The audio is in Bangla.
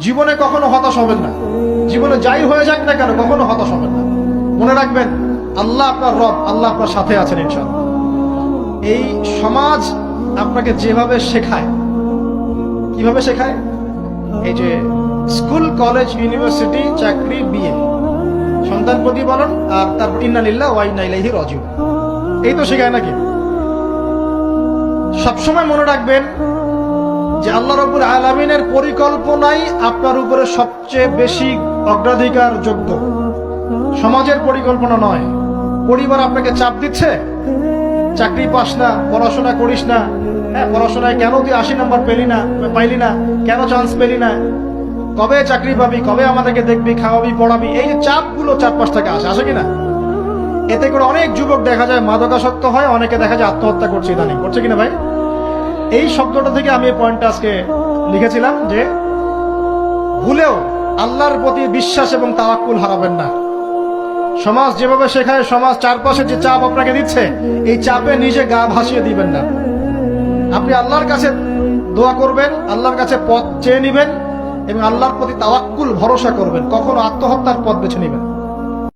জীবনে কখনো হতাশ হবেন না। জীবনে যাই হয়ে যাক না কেন কখনো হতাশ হবেন না। মনে রাখবেন আল্লাহ আপনার রব, আল্লাহ আপনার সাথে আছেন ইনশাআল্লাহ। এই সমাজ আপনাকে যেভাবে শেখায়, কিভাবে শেখায়, এই যে স্কুল, কলেজ, ইউনিভার্সিটি, চাকরি, বিয়ে, সন্তান প্রতিপালন, আর তারপর ইন্না লিল্লাহি ওয়া ইন্না ইলাইহি রাজিউন, এই তো শেখায় নাকি? সবসময় মনে রাখবেন যে আল্লাহ রাব্বুল আলামিনের পরিকল্পনাই আপনার উপরে সবচেয়ে বেশি অগ্রাধিকার যোগ্য, সমাজের পরিকল্পনা নয়। পরিবার আপনাকে চাপ দিচ্ছে, চাকরি পাস না, পড়াশোনা করিস না, হ্যাঁ পড়াশোনায় কেন তুই 80 নম্বর পাইলি না, কেন চান্স পেলি না, কবে চাকরি পাবি, কবে আমাদেরকে দেখবি, খাওয়াবি, পড়াবি, এই যে চাপগুলো চারপাশ থেকে আসে কিনা, এতে করে অনেক যুবক দেখা যায় মাদকাসক্ত হয়, অনেকে দেখা যায় আত্মহত্যা করছে, ইদানিং করছে কিনা ভাই? এই শব্দটা থেকে আমি এই পয়েন্টটা আজকে লিখেছিলাম যে ভুলেও আল্লাহর প্রতি বিশ্বাস এবং তাওয়াক্কুল হারাবেন না। সমাজ যেভাবে শেখায়, সমাজ চারপাশে যে চাপ আপনাকে দিচ্ছে, এই চাপে নিজে গা ভাসিয়ে দিবেন না। আপনি আল্লাহর কাছে দোয়া করবেন, আল্লাহর কাছে পথ চেয়ে নিবেন এবং আল্লাহর প্রতি তাওয়াক্কুল ভরসা করবেন। কখনো আত্মহত্যার পথ বেছে নিবেন।